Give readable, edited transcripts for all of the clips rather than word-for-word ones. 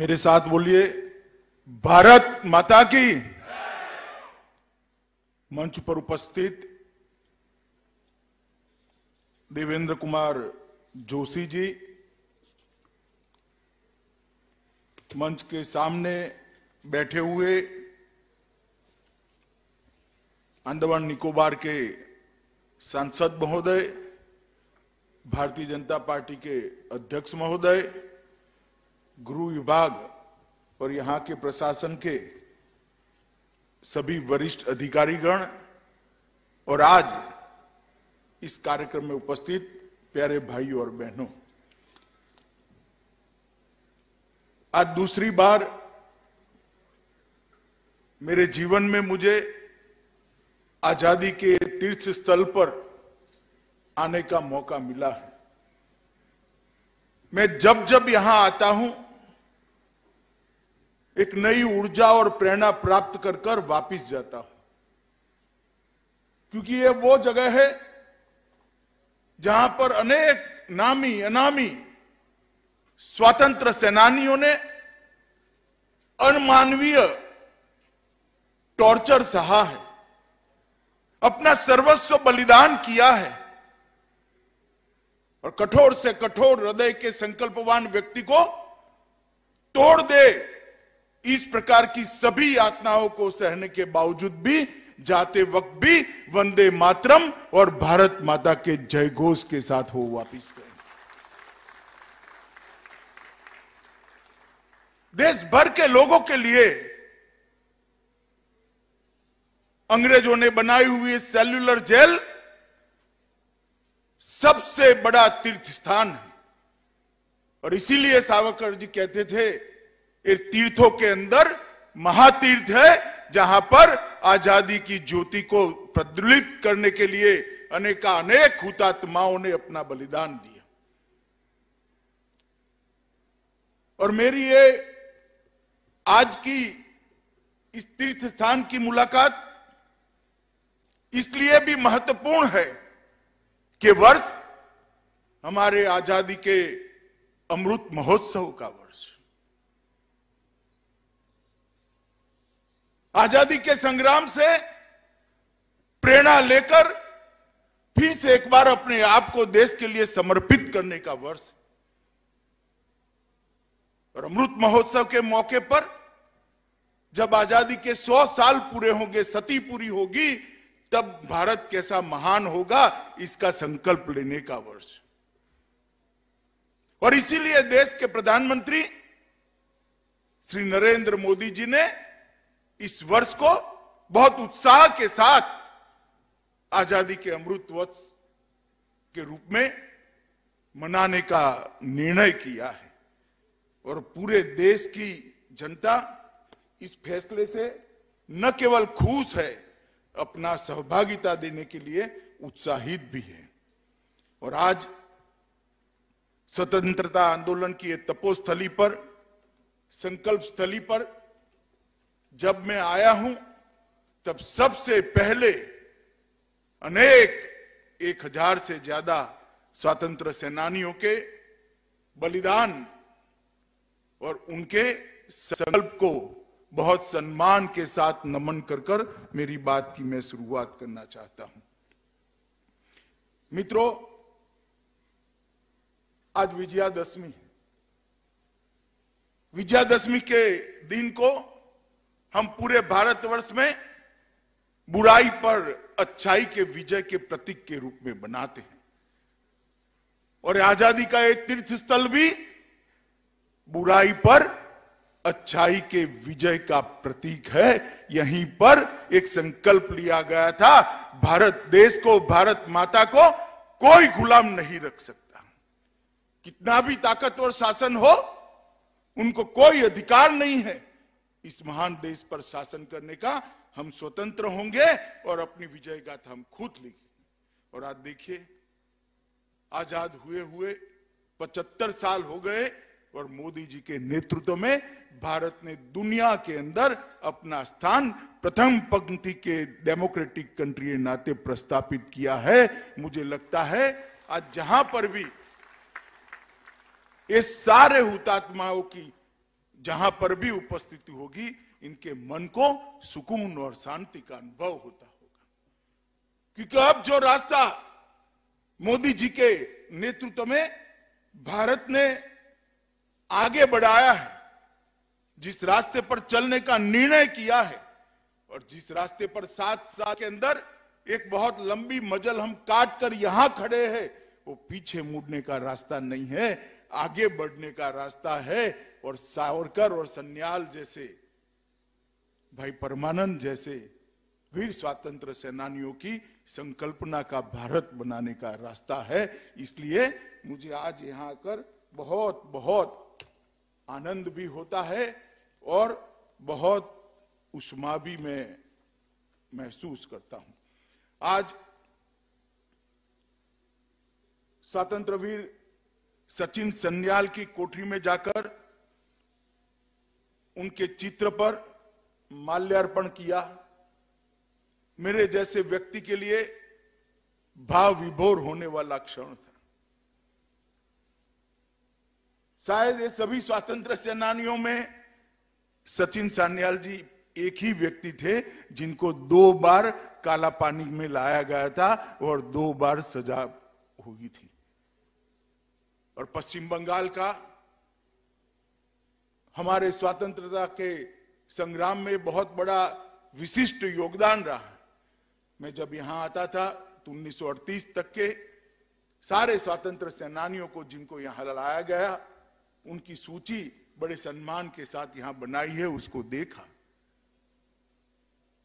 मेरे साथ बोलिए, भारत माता की। मंच पर उपस्थित देवेंद्र कुमार जोशी जी, मंच के सामने बैठे हुए अंडमान निकोबार के सांसद महोदय, भारतीय जनता पार्टी के अध्यक्ष महोदय, गृह विभाग और यहां के प्रशासन के सभी वरिष्ठ अधिकारीगण और आज इस कार्यक्रम में उपस्थित प्यारे भाइयों और बहनों, आज दूसरी बार मेरे जीवन में मुझे आजादी के तीर्थ स्थल पर आने का मौका मिला है। मैं जब जब यहां आता हूं, एक नई ऊर्जा और प्रेरणा प्राप्त कर कर वापिस जाता हूं, क्योंकि ये वो जगह है जहां पर अनेक नामी अनामी स्वतंत्र सेनानियों ने अनमानवीय टॉर्चर सहा है, अपना सर्वस्व बलिदान किया है और कठोर से कठोर हृदय के संकल्पवान व्यक्ति को तोड़ दे इस प्रकार की सभी यातनाओं को सहने के बावजूद भी जाते वक्त भी वंदे मातरम और भारत माता के जय घोष के साथ वो वापिस गए। देश भर के लोगों के लिए अंग्रेजों ने बनाई हुई सेल्युलर जेल सबसे बड़ा तीर्थ स्थान है और इसीलिए सावरकर जी कहते थे, ये तीर्थों के अंदर महातीर्थ है जहां पर आजादी की ज्योति को प्रज्वलित करने के लिए अनेक हुतात्माओं ने अपना बलिदान दिया। और मेरी ये आज की इस तीर्थ स्थान की मुलाकात इसलिए भी महत्वपूर्ण है कि वर्ष हमारे आजादी के अमृत महोत्सव का वर्ष, आजादी के संग्राम से प्रेरणा लेकर फिर से एक बार अपने आप को देश के लिए समर्पित करने का वर्ष और अमृत महोत्सव के मौके पर जब आजादी के 100 साल पूरे होंगे, सदी पूरी होगी, तब भारत कैसा महान होगा इसका संकल्प लेने का वर्ष। और इसीलिए देश के प्रधानमंत्री श्री नरेंद्र मोदी जी ने इस वर्ष को बहुत उत्साह के साथ आजादी के अमृत वर्ष के रूप में मनाने का निर्णय किया है और पूरे देश की जनता इस फैसले से न केवल खुश है, अपना सहभागिता देने के लिए उत्साहित भी है। और आज स्वतंत्रता आंदोलन की तपोस्थली पर, संकल्प स्थली पर जब मैं आया हूं, तब सबसे पहले 1000 से ज्यादा स्वतंत्र सेनानियों के बलिदान और उनके संकल्प को बहुत सम्मान के साथ नमन कर कर मेरी बात की मैं शुरुआत करना चाहता हूं। मित्रों, आज विजयादशमी, विजयादशमी के दिन को हम पूरे भारतवर्ष में बुराई पर अच्छाई के विजय के प्रतीक के रूप में बनाते हैं और आजादी का एक तीर्थ स्थल भी बुराई पर अच्छाई के विजय का प्रतीक है। यहीं पर एक संकल्प लिया गया था, भारत देश को, भारत माता को कोई गुलाम नहीं रख सकता। कितना भी ताकतवर शासन हो, उनको कोई अधिकार नहीं है इस महान देश पर शासन करने का। हम स्वतंत्र होंगे और अपनी विजय गाथा हम खुद लिखेंगे। और आज देखिए, आजाद हुए 75 साल हो गए और मोदी जी के नेतृत्व में भारत ने दुनिया के अंदर अपना स्थान प्रथम पंक्ति के डेमोक्रेटिक कंट्री के नाते प्रस्थापित किया है। मुझे लगता है आज जहां पर भी ये सारे हुतात्माओं की जहां पर भी उपस्थिति होगी इनके मन को सुकून और शांति का अनुभव होता होगा। क्योंकि अब जो रास्ता मोदी जी के नेतृत्व में भारत ने आगे बढ़ाया है, जिस रास्ते पर चलने का निर्णय किया है और जिस रास्ते पर 7 साल के अंदर एक बहुत लंबी मजल हम काट कर यहां खड़े हैं, वो पीछे मुड़ने का रास्ता नहीं है, आगे बढ़ने का रास्ता है। और सावरकर और सन्याल जैसे, भाई परमानंद जैसे वीर स्वतंत्र सेनानियों की संकल्पना का भारत बनाने का रास्ता है। इसलिए मुझे आज यहां आकर बहुत बहुत आनंद भी होता है और बहुत उष्मा भी मैं महसूस करता हूं। आज स्वतंत्र वीर सचिन सन्याल की कोठरी में जाकर उनके चित्र पर माल्यार्पण किया मेरे जैसे व्यक्ति के लिए भाव विभोर होने वाला क्षण था। शायद ये सभी स्वतंत्र सेनानियों में सचिन सन्याल जी एक ही व्यक्ति थे जिनको 2 बार काला पानी में लाया गया था और 2 बार सजा हुई थी। और पश्चिम बंगाल का हमारे स्वतंत्रता के संग्राम में बहुत बड़ा विशिष्ट योगदान रहा है। मैं जब यहां आता था तो 1938 तक के सारे स्वतंत्र सेनानियों को जिनको यहां लाया गया उनकी सूची बड़े सम्मान के साथ यहां बनाई है, उसको देखा।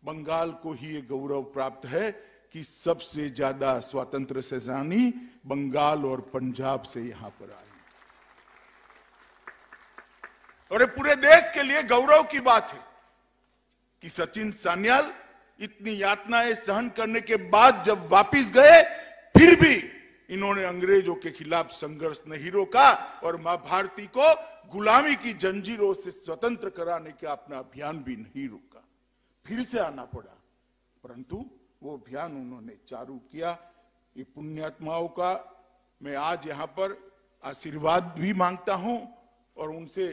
बंगाल को ही ये गौरव प्राप्त है कि सबसे ज्यादा स्वतंत्र सेनानी बंगाल और पंजाब से यहां पर आए और ये पूरे देश के लिए गौरव की बात है कि सचिन सन्याल इतनी यातनाएं सहन करने के बाद जब वापस गए फिर भी इन्होंने अंग्रेजों के खिलाफ संघर्ष नहीं रोका और मां भारती को गुलामी की जंजीरों से स्वतंत्र कराने का अपना अभियान भी नहीं रोका। फिर से आना पड़ा, परंतु वो अभियान उन्होंने चालू किया। ये पुण्यात्माओं का मैं आज यहाँ पर आशीर्वाद भी मांगता हूं और उनसे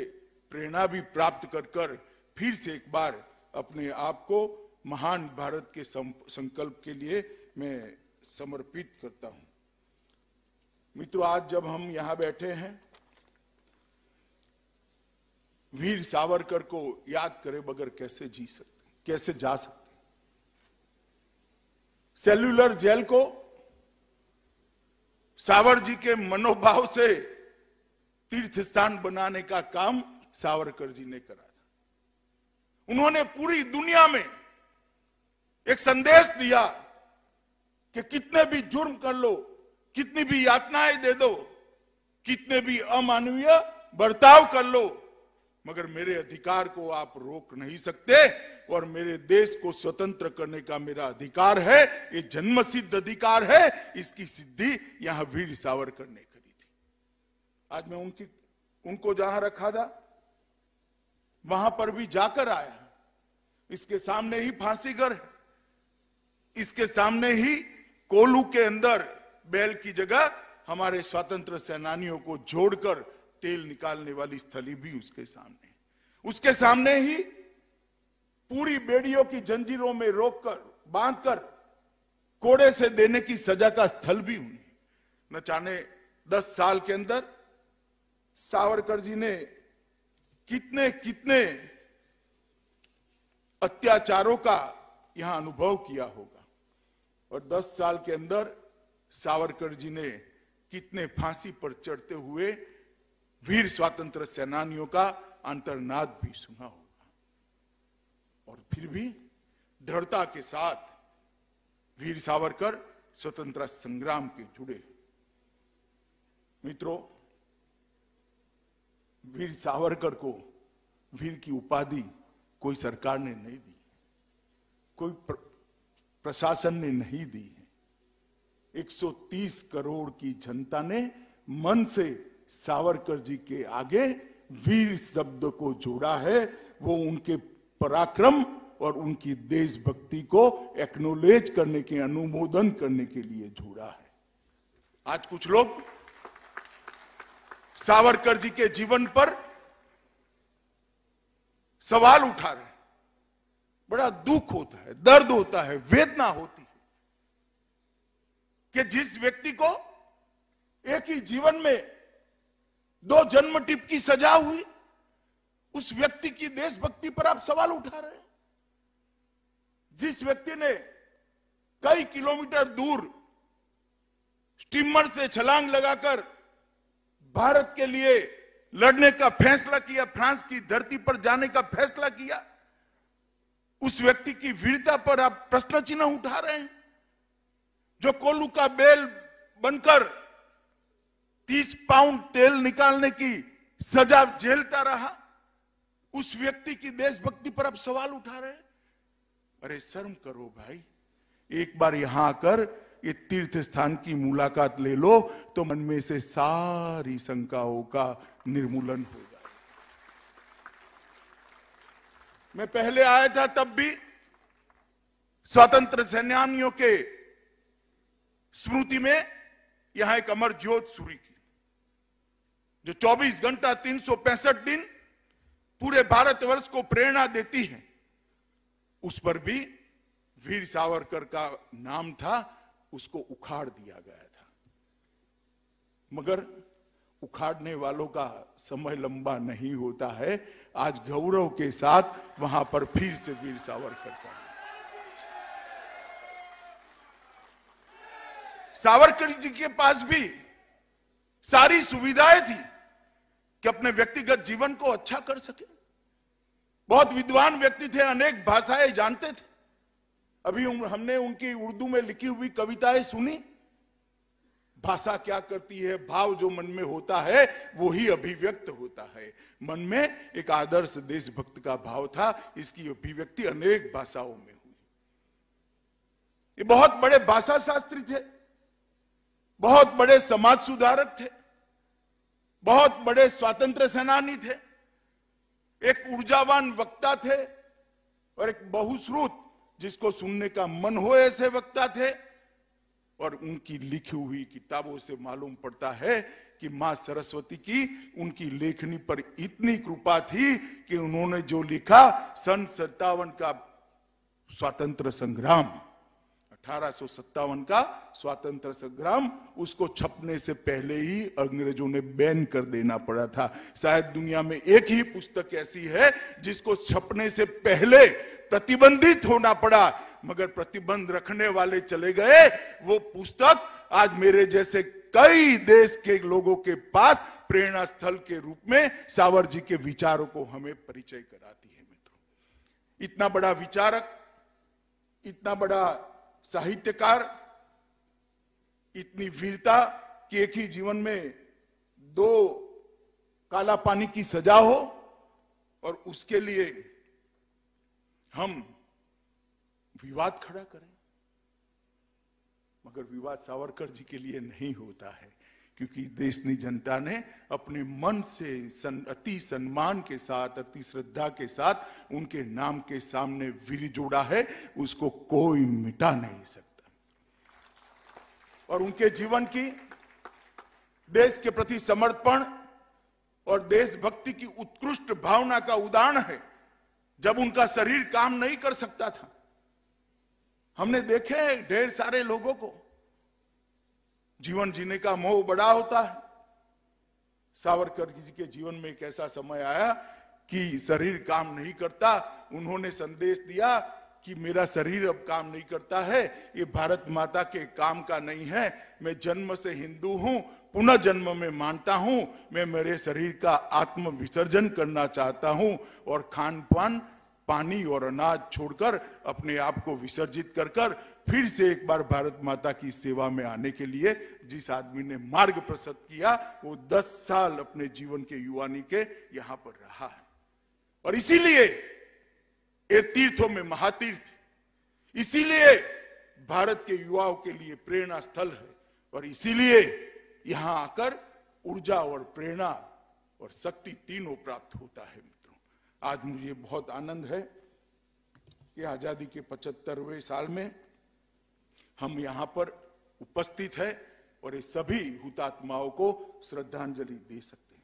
प्रेरणा भी प्राप्त कर फिर से एक बार अपने आप को महान भारत के संकल्प के लिए मैं समर्पित करता हूं। मित्रों, आज जब हम यहां बैठे हैं, वीर सावरकर को याद करे बगैर कैसे जी सकते, कैसे जा सकते। सेल्युलर जेल को सावर जी के मनोभाव से तीर्थ स्थान बनाने का काम सावरकर जी ने करा था। उन्होंने पूरी दुनिया में एक संदेश दिया कि कितने भी जुर्म कर लो, कितनी भी यातनाएं दे दो, कितने भी अमानवीय बर्ताव कर लो, मगर मेरे अधिकार को आप रोक नहीं सकते और मेरे देश को स्वतंत्र करने का मेरा अधिकार है, ये जन्मसिद्ध अधिकार है। इसकी सिद्धि यहां वीर सावरकर ने करी थी। आज मैं उनको जहां रखा था वहां पर भी जाकर आया। इसके सामने ही फांसी घर है, इसके सामने ही कोलू के अंदर बैल की जगह हमारे स्वतंत्र सेनानियों को जोड़कर तेल निकालने वाली स्थली भी उसके सामने, उसके सामने ही पूरी बेड़ियों की जंजीरों में रोककर बांधकर कोड़े से देने की सजा का स्थल भी उन्हें न जाने 10 साल के अंदर सावरकर जी ने कितने कितने अत्याचारों का यहां अनुभव किया होगा और 10 साल के अंदर सावरकर जी ने कितने फांसी पर चढ़ते हुए वीर स्वतंत्र सेनानियों का अंतर्नाद भी सुना होगा। और फिर भी दृढ़ता के साथ वीर सावरकर स्वतंत्रता संग्राम के जुड़े। मित्रों, वीर सावरकर को वीर की उपाधि कोई सरकार ने नहीं दी, कोई प्रशासन ने नहीं दी है। 130 करोड़ की जनता ने मन से सावरकर जी के आगे वीर शब्द को जोड़ा है। वो उनके पराक्रम और उनकी देशभक्ति को एक्नॉलेज करने के, अनुमोदन करने के लिए जोड़ा है। आज कुछ लोग सावरकर जी के जीवन पर सवाल उठा रहे हैं। बड़ा दुख होता है, दर्द होता है, वेदना होती है कि जिस व्यक्ति को एक ही जीवन में 2 जन्म टिप की सजा हुई, उस व्यक्ति की देशभक्ति पर आप सवाल उठा रहे हैं। जिस व्यक्ति ने कई किलोमीटर दूर स्टीमर से छलांग लगाकर भारत के लिए लड़ने का फैसला किया, फ्रांस की धरती पर जाने का फैसला किया, उस व्यक्ति की वीरता पर आप प्रश्न चिन्ह उठा रहे हैं। जो कोल्हू का बेल बनकर 30 पाउंड तेल निकालने की सजा झेलता रहा, उस व्यक्ति की देशभक्ति पर आप सवाल उठा रहे हैं। अरे शर्म करो भाई, एक बार यहां आकर ये तीर्थ स्थान की मुलाकात ले लो तो मन में से सारी शंकाओं का निर्मूलन हो जाए। मैं पहले आया था तब भी स्वतंत्र सेनानियों के स्मृति में यहां एक अमर ज्योत सूरी की, जो 24 घंटा 365 दिन पूरे भारतवर्ष को प्रेरणा देती है। उस पर भी वीर सावरकर का नाम था, उसको उखाड़ दिया गया था। मगर उखाड़ने वालों का समय लंबा नहीं होता है। आज गौरव के साथ वहां पर फिर से वीर सावरकर का, सावरकर जी के पास भी सारी सुविधाएं थी कि अपने व्यक्तिगत जीवन को अच्छा कर सके। बहुत विद्वान व्यक्ति थे, अनेक भाषाएं जानते थे। अभी हमने उनकी उर्दू में लिखी हुई कविताएं सुनी। भाषा क्या करती है, भाव जो मन में होता है वो ही अभिव्यक्त होता है। मन में एक आदर्श देशभक्त का भाव था, इसकी अभिव्यक्ति अनेक भाषाओं में हुई। ये बहुत बड़े भाषा शास्त्री थे, बहुत बड़े समाज सुधारक थे, बहुत बड़े स्वतंत्र सेनानी थे, एक ऊर्जावान वक्ता थे और एक बहुश्रुत, जिसको सुनने का मन हो ऐसे वक्ता थे। और उनकी लिखी हुई किताबों से मालूम पड़ता है कि मां सरस्वती की उनकी लेखनी पर इतनी कृपा थी कि उन्होंने जो लिखा, सन 57 का स्वातंत्र संग्राम, 1857 का स्वातंत्र संग्राम, उसको छपने से पहले ही अंग्रेजों ने बैन कर देना पड़ा था। शायद दुनिया में एक ही पुस्तक ऐसी है जिसको छपने से पहले प्रतिबंधित होना पड़ा, मगर प्रतिबंध रखने वाले चले गए। वो पुस्तक आज मेरे जैसे कई देश के लोगों के पास प्रेरणा स्थल के रूप में सावर जी के विचारों को हमें परिचय कराती है। मित्रों, इतना बड़ा विचारक, इतना बड़ा साहित्यकार, इतनी वीरता कि एक ही जीवन में 2 काला पानी की सजा हो और उसके लिए हम विवाद खड़ा करें। मगर विवाद सावरकर जी के लिए नहीं होता है, क्योंकि देशनी जनता ने अपने मन से अति सम्मान के साथ, अति श्रद्धा के साथ उनके नाम के सामने वीर जोड़ा है, उसको कोई मिटा नहीं सकता। और उनके जीवन की देश के प्रति समर्पण और देशभक्ति की उत्कृष्ट भावना का उदाहरण है। जब उनका शरीर काम नहीं कर सकता था, हमने देखे ढेर सारे लोगों को जीवन जीने का मोह बड़ा होता है। सावरकर जी के जीवन में एक ऐसा समय आया कि शरीर काम नहीं करता। उन्होंने संदेश दिया कि मेरा शरीर अब काम नहीं करता है, ये भारत माता के काम का नहीं है। मैं जन्म से हिंदू हूं, पुनः जन्म में मानता हूं। मैं मेरे शरीर का आत्म विसर्जन करना चाहता हूं और खान पान, पानी और अनाज छोड़कर अपने आप को विसर्जित कर फिर से एक बार भारत माता की सेवा में आने के लिए जिस आदमी ने मार्ग प्रशस्त किया, वो 10 साल अपने जीवन के युवानी के यहां पर रहा है। और इसीलिए ये तीर्थों में महातीर्थ, इसीलिए भारत के युवाओं के लिए प्रेरणा स्थल है। और इसीलिए यहां आकर ऊर्जा और प्रेरणा और शक्ति तीनों प्राप्त होता है। मित्रों, आज मुझे बहुत आनंद है कि आजादी के 75वें साल में हम यहां पर उपस्थित है और ये सभी हुतात्माओं को श्रद्धांजलि दे सकते हैं।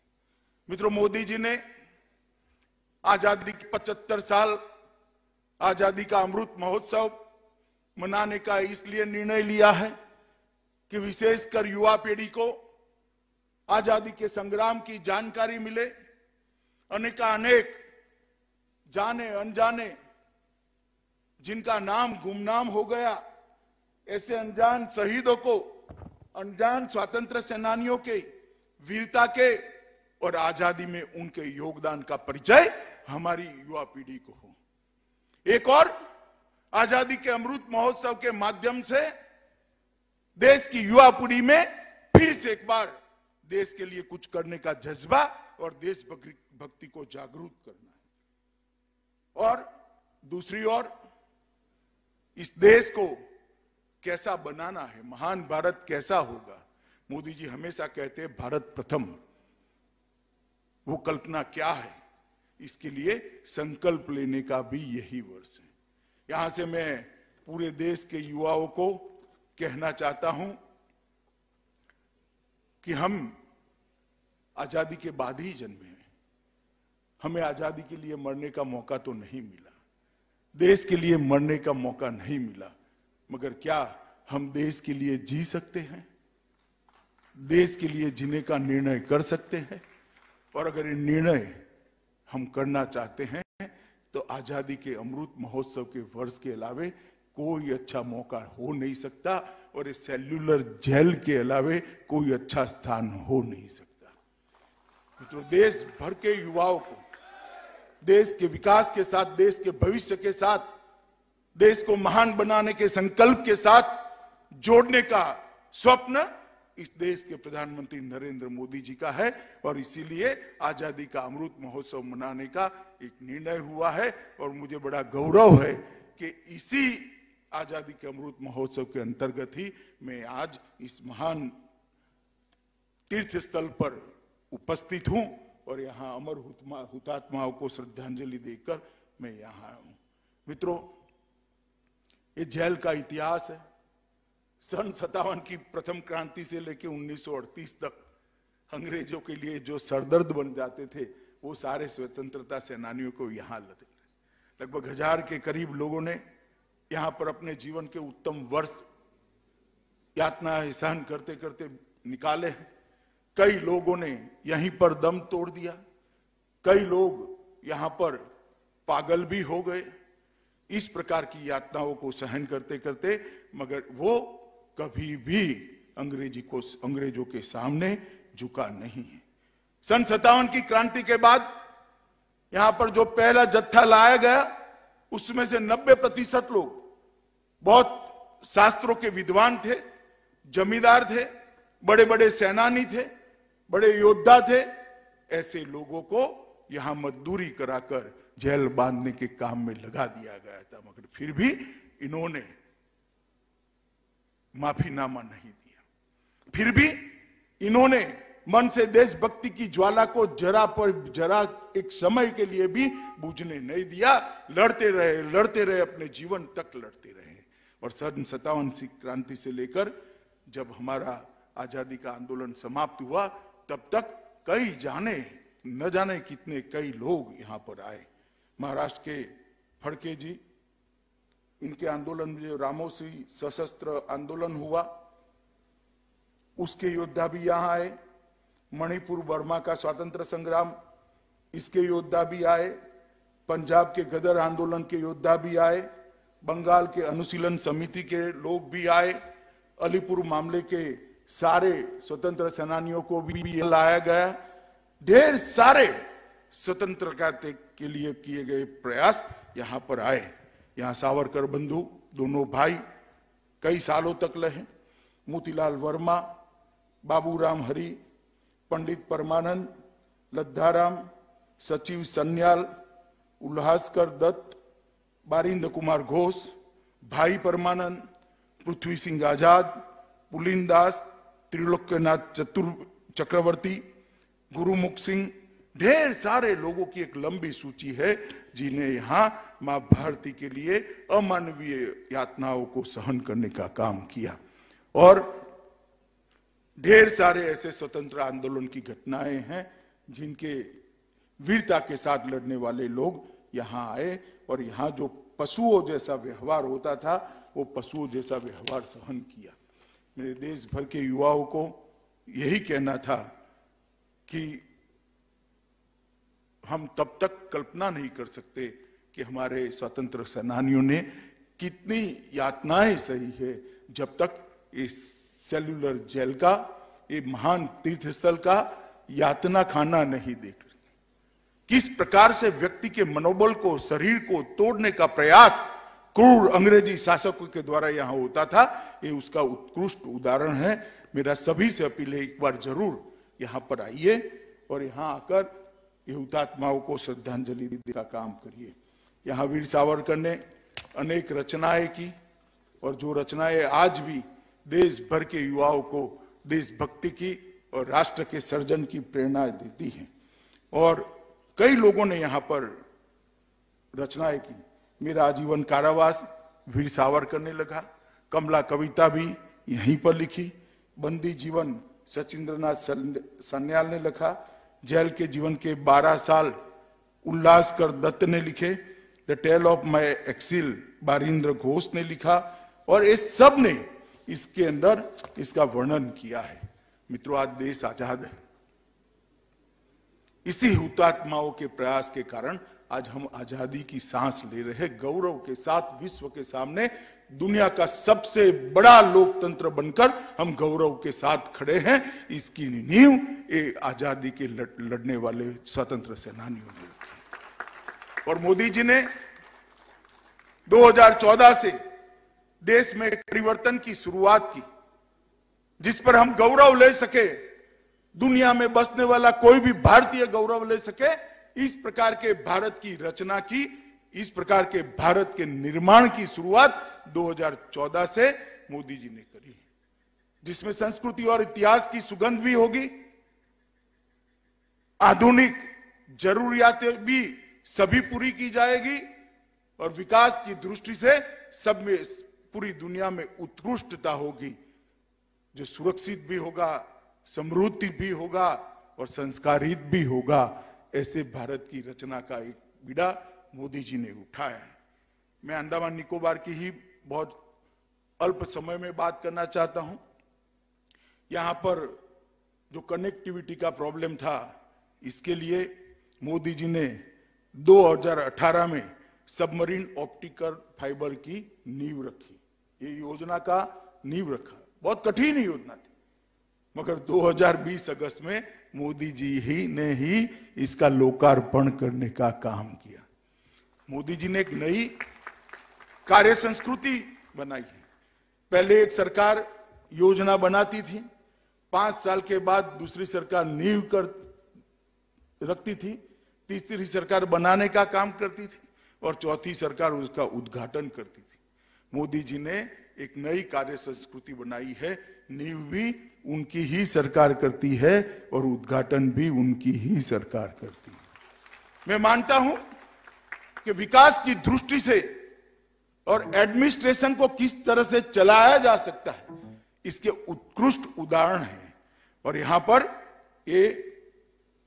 मित्रों, मोदी जी ने आजादी के 75 साल आजादी का अमृत महोत्सव मनाने का इसलिए निर्णय लिया है कि विशेषकर युवा पीढ़ी को आजादी के संग्राम की जानकारी मिले। अनेक जाने अनजाने जिनका नाम गुमनाम हो गया, ऐसे अनजान शहीदों को, अनजान स्वतंत्र सेनानियों के वीरता के और आजादी में उनके योगदान का परिचय हमारी युवा पीढ़ी को हो। एक और आजादी के अमृत महोत्सव के माध्यम से देश की युवा पीढ़ी में फिर से एक बार देश के लिए कुछ करने का जज्बा और देशभक्ति को जागरूक करना है। और दूसरी ओर इस देश को कैसा बनाना है, महान भारत कैसा होगा। मोदी जी हमेशा कहते हैं भारत प्रथम। वो कल्पना क्या है, इसके लिए संकल्प लेने का भी यही वर्ष है। यहां से मैं पूरे देश के युवाओं को कहना चाहता हूं कि हम आजादी के बाद ही जन्मे हैं। हमें आजादी के लिए मरने का मौका तो नहीं मिला, देश के लिए मरने का मौका नहीं मिला, मगर क्या हम देश के लिए जी सकते हैं, देश के लिए जीने का निर्णय कर सकते हैं? और अगर ये निर्णय हम करना चाहते हैं तो आजादी के अमृत महोत्सव के वर्ष के अलावे कोई अच्छा मौका हो नहीं सकता, और इस सेल्युलर जेल के अलावे कोई अच्छा स्थान हो नहीं सकता। तो देश भर के युवाओं को देश के विकास के साथ, देश के भविष्य के साथ, देश को महान बनाने के संकल्प के साथ जोड़ने का स्वप्न इस देश के प्रधानमंत्री नरेंद्र मोदी जी का है। और इसीलिए आजादी का अमृत महोत्सव मनाने का एक निर्णय हुआ है। और मुझे बड़ा गौरव है कि इसी आजादी के अमृत महोत्सव के अंतर्गत ही मैं आज इस महान तीर्थ स्थल पर उपस्थित हूं और यहाँ अमर हुतात्माओं को श्रद्धांजलि देकर मैं यहाँ आया हूं। मित्रों, ये जेल का इतिहास है। सन 57 की प्रथम क्रांति से लेकर 1938 तक अंग्रेजों के लिए जो सरदर्द बन जाते थे, वो सारे स्वतंत्रता सेनानियों को यहाँ लगे। लगभग 1000 के करीब लोगों ने यहाँ पर अपने जीवन के उत्तम वर्ष यातनाएं सहन करते करते निकाले हैं। कई लोगों ने यहीं पर दम तोड़ दिया, कई लोग यहाँ पर पागल भी हो गए इस प्रकार की यातनाओं को सहन करते करते, मगर वो कभी भी अंग्रेजों के सामने झुका नहीं है। सन 57 की क्रांति के बाद यहां पर जो पहला जत्था लाया गया, उसमें से 90% लोग बहुत शास्त्रों के विद्वान थे, जमींदार थे, बड़े बड़े सेनानी थे, बड़े योद्धा थे। ऐसे लोगों को यहां मजदूरी कराकर जेल बांधने के काम में लगा दिया गया था, मगर फिर भी इन्होंने माफीनामा नहीं दिया। फिर भी इन्होंने मन से देशभक्ति की ज्वाला को जरा एक समय के लिए भी बुझने नहीं दिया। लड़ते रहे, अपने जीवन तक लड़ते रहे। और सन 57 क्रांति से लेकर जब हमारा आजादी का आंदोलन समाप्त हुआ, तब तक न जाने कितने कई लोग यहाँ पर आए। महाराष्ट्र के फड़के जी, इनके आंदोलन में जो रामोसी सशस्त्र आंदोलन हुआ, उसके योद्धा भी यहाँ आए। मणिपुर बर्मा का स्वतंत्र संग्राम, इसके योद्धा भी आए। पंजाब के गदर आंदोलन के योद्धा भी आए। बंगाल के अनुशीलन समिति के लोग भी आए। अलीपुर मामले के सारे स्वतंत्र सेनानियों को भी लाया गया। ढेर सारे स्वतंत्रता के लिए किए गए प्रयास यहाँ पर आए। यहाँ सावरकर बंधु दोनों भाई कई सालों तक रहे। मोतीलाल वर्मा, बाबूराम हरि, पंडित परमानंद, लद्दाराम, सचिव सन्याल, उल्हासकर दत्त, बारिंद कुमार घोष, भाई परमानंद, पृथ्वी सिंह आजाद, पुलिन दास, त्रिलोक्यनाथ चक्रवर्ती, गुरुमुख सिंह, ढेर सारे लोगों की एक लंबी सूची है जिन्हें यहाँ मां भारती के लिए अमानवीय यातनाओं को सहन करने का काम किया। और ढेर सारे ऐसे स्वतंत्र आंदोलन की घटनाएं हैं जिनके वीरता के साथ लड़ने वाले लोग यहां आए और यहां जो पशुओं जैसा व्यवहार होता था वो पशुओं जैसा व्यवहार सहन किया। मेरे देश भर के युवाओं को यही कहना था कि हम तब तक कल्पना नहीं कर सकते कि हमारे स्वतंत्र सेनानियों ने कितनी यातनाएं सही है जब तक इस सेल्युलर जेल का, ये महान तीर्थस्थल का यातना खाना नहीं देख। किस प्रकार से व्यक्ति के मनोबल को, शरीर को तोड़ने का प्रयास क्रूर अंग्रेजी शासकों के द्वारा यहां होता था, ये उसका उत्कृष्ट उदाहरण है। मेरा सभी से अपील है, एक बार जरूर यहां पर आइए और यहां आकर ये हुतात्माओं को श्रद्धांजलि देने का काम करिए। यहां वीर सावरकर ने अनेक रचनाएं की और जो रचनाएं आज भी देश भर के युवाओं को देशभक्ति की और राष्ट्र के सर्जन की प्रेरणा देती हैं। और कई लोगों ने यहां पर रचनाएं की। मेरा आजीवन कारावास वीर सावरकर ने लिखा, कमला कविता भी यहीं पर लिखी, बंदी जीवन सचिंद्रनाथ सान्याल ने लिखा, जेल के जीवन के 12 साल उल्लासकर दत्त ने लिखे, the tale of my exile Barindra Ghosh ने लिखा और ये सब ने इसके अंदर इसका वर्णन किया है। मित्रों, आज देश आजाद है। इसी हुतात्माओं के प्रयास के कारण आज हम आजादी की सांस ले रहे हैं, गौरव के साथ विश्व के सामने दुनिया का सबसे बड़ा लोकतंत्र बनकर हम गौरव के साथ खड़े हैं। इसकी नींव ये आजादी के लड़ने वाले स्वतंत्र सेनानियों ने रखी। और मोदी जी ने 2014 से देश में परिवर्तन की शुरुआत की, जिस पर हम गौरव ले सके, दुनिया में बसने वाला कोई भी भारतीय गौरव ले सके। इस प्रकार के भारत की रचना की, इस प्रकार के भारत के निर्माण की शुरुआत 2014 से मोदी जी ने करी, जिसमें संस्कृति और इतिहास की सुगंध भी होगी, आधुनिक जरूरियातें भी सभी पूरी की जाएगी और विकास की दृष्टि से सब में पूरी दुनिया में उत्कृष्टता होगी, जो सुरक्षित भी होगा, समृद्धि भी होगा और संस्कारित भी होगा। ऐसे भारत की रचना का एक बीड़ा मोदी जी ने उठाया है। मैं अंडमान निकोबार की ही बहुत अल्प समय में बात करना चाहता हूं। यहां पर जो कनेक्टिविटी का प्रॉब्लम था, इसके लिए मोदी जी ने 2018 में सबमरीन ऑप्टिकल फाइबर की नींव रखी। ये योजना का नींव रखा, बहुत कठिन योजना थी, मगर 2020 अगस्त में मोदी जी ने ही इसका लोकार्पण करने का काम किया। मोदी जी ने एक नई कार्य संस्कृति बनाई है। पहले एक सरकार योजना बनाती थी, 5 साल के बाद दूसरी सरकार नींव कर रखती थी, तीसरी सरकार बनाने का काम करती थी और चौथी सरकार उसका उद्घाटन करती थी। मोदी जी ने एक नई कार्य संस्कृति बनाई है। नींव भी उनकी ही सरकार करती है और उद्घाटन भी उनकी ही सरकार करती है। मैं मानता हूं कि विकास की दृष्टि से और एडमिनिस्ट्रेशन को किस तरह से चलाया जा सकता है, इसके उत्कृष्ट उदाहरण हैं। और यहां पर ये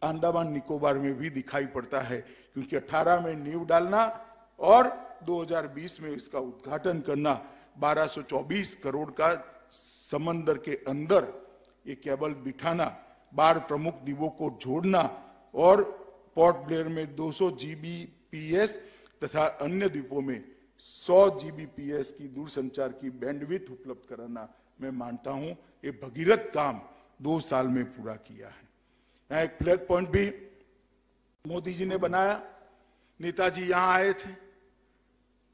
अंडमान निकोबार में भी दिखाई पड़ता है, क्योंकि 18 में नींव डालना और 2020 में इसका उद्घाटन करना, 1224 करोड़ का समंदर के अंदर ये केबल बिठाना, 12 प्रमुख द्वीपों को जोड़ना और पोर्ट ब्लेयर में 200 जीबीपीएस तथा अन्य द्वीपों में 100 जीबीपीएस की दूरसंचार की बैंडविड्थ उपलब्ध कराना, मैं मानता हूं ये भगीरथ काम 2 साल में पूरा किया है। यहाँ एक फ्लैग पॉइंट भी मोदी जी ने बनाया। नेताजी यहां आए थे,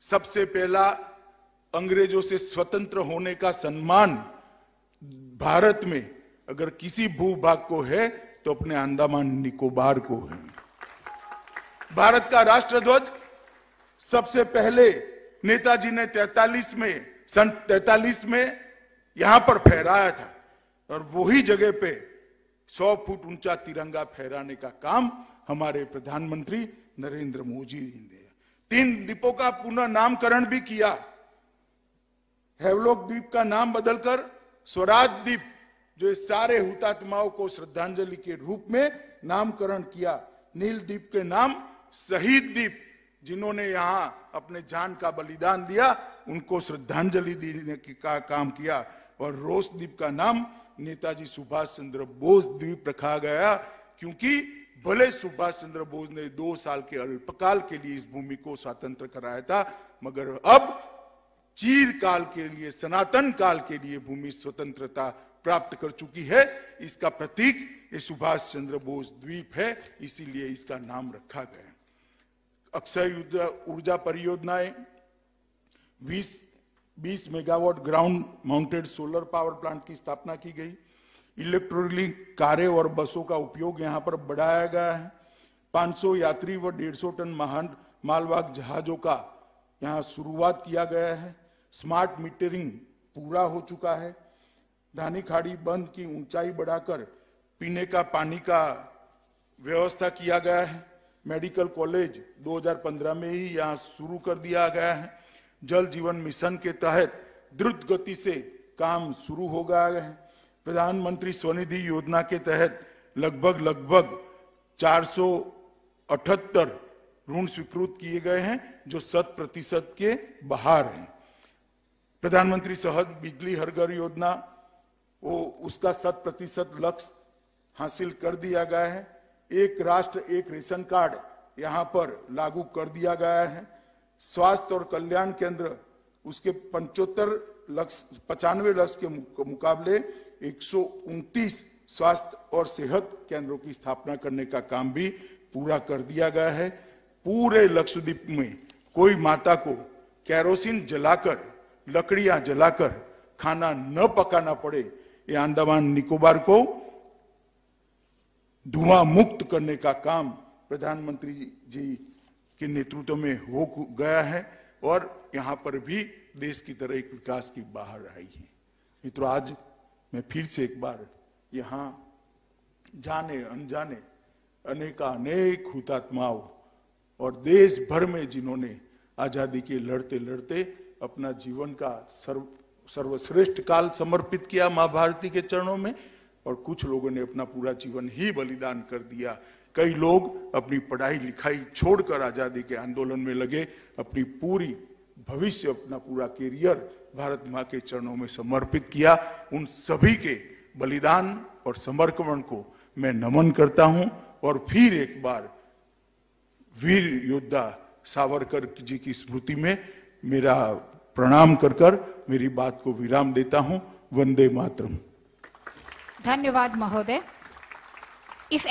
सबसे पहला अंग्रेजों से स्वतंत्र होने का सम्मान भारत में अगर किसी भूभाग को है तो अपने अंडमान निकोबार को है। भारत का राष्ट्रध्वज सबसे पहले नेताजी ने 43 में, सन 43 में यहां पर फहराया था और वही जगह पे 100 फुट ऊंचा तिरंगा फहराने का काम हमारे प्रधानमंत्री नरेंद्र मोदी जी ने 3 द्वीपों का पुनः नामकरण भी किया। हेवलॉक द्वीप का नाम बदलकर स्वराज द्वीप, जो सारे हुतात्माओं को श्रद्धांजलि के रूप में नामकरण किया। नील द्वीप के नाम शहीद द्वीप, जिन्होंने यहां अपने जान का बलिदान दिया, उनको श्रद्धांजलि देने का काम किया। और रोस द्वीप का नाम नेताजी सुभाष चंद्र बोस द्वीप रखा गया, क्योंकि भले सुभाष चंद्र बोस ने 2 साल के अल्पकाल के लिए इस भूमि को स्वतंत्र कराया था, मगर अब चिरकाल के लिए, सनातन काल के लिए भूमि स्वतंत्रता प्राप्त कर चुकी है। इसका प्रतीक ये सुभाष चंद्र बोस द्वीप है, इसीलिए इसका नाम रखा गया। अक्षय ऊर्जा परियोजनाएं, 20 megawatt ground mounted solar power plant की स्थापना की गई। इलेक्ट्रिक कारें और बसों का उपयोग यहां पर बढ़ाया गया है। 500 यात्री व 150 टन मालवाहक जहाजों का यहां शुरुआत किया गया है। स्मार्ट मीटरिंग पूरा हो चुका है। धानी खाड़ी बंद की ऊंचाई बढ़ाकर पीने का पानी का व्यवस्था किया गया है। मेडिकल कॉलेज 2015 में ही यहां शुरू कर दिया गया है। जल जीवन मिशन के तहत द्रुत गति से काम शुरू हो गया है। प्रधानमंत्री स्वनिधि योजना के तहत लगभग 478 ऋण स्वीकृत किए गए हैं, जो 100% के बाहर हैं। प्रधानमंत्री सहज बिजली हर घर योजना, वो उसका 100% लक्ष्य हासिल कर दिया गया है। एक राष्ट्र एक रेशन कार्ड यहां पर लागू कर दिया गया है। स्वास्थ्य और कल्याण केंद्र उसके 95 लक्ष्य के मुकाबले 129 स्वास्थ्य और सेहत केंद्रों की स्थापना करने का काम भी पूरा कर दिया गया है। पूरे लक्षद्वीप में कोई माता को केरोसिन जलाकर, लकड़ियां जलाकर खाना न पकाना पड़े, ये अंडमान निकोबार को धुआं मुक्त करने का काम प्रधानमंत्री जी के नेतृत्व में हो गया है और यहां पर भी देश की तरह एक विकास की बाहर आई है। मित्रों, आज मैं फिर से एक बार यहां जाने अनजाने अनेक हुतात्माओं और देश भर में जिन्होंने आजादी के लड़ते लड़ते अपना जीवन का सर्वश्रेष्ठ काल समर्पित किया मां भारती के चरणों में, और कुछ लोगों ने अपना पूरा जीवन ही बलिदान कर दिया। कई लोग अपनी पढ़ाई लिखाई छोड़कर आजादी के आंदोलन में लगे, अपनी पूरी भविष्य, अपना पूरा कैरियर भारत मां के चरणों में समर्पित किया। उन सभी के बलिदान और समर्पण को मैं नमन करता हूं और फिर एक बार वीर योद्धा सावरकर जी की स्मृति में मेरा प्रणाम कर मेरी बात को विराम देता हूं। वंदे मातरम। धन्यवाद महोदय। इस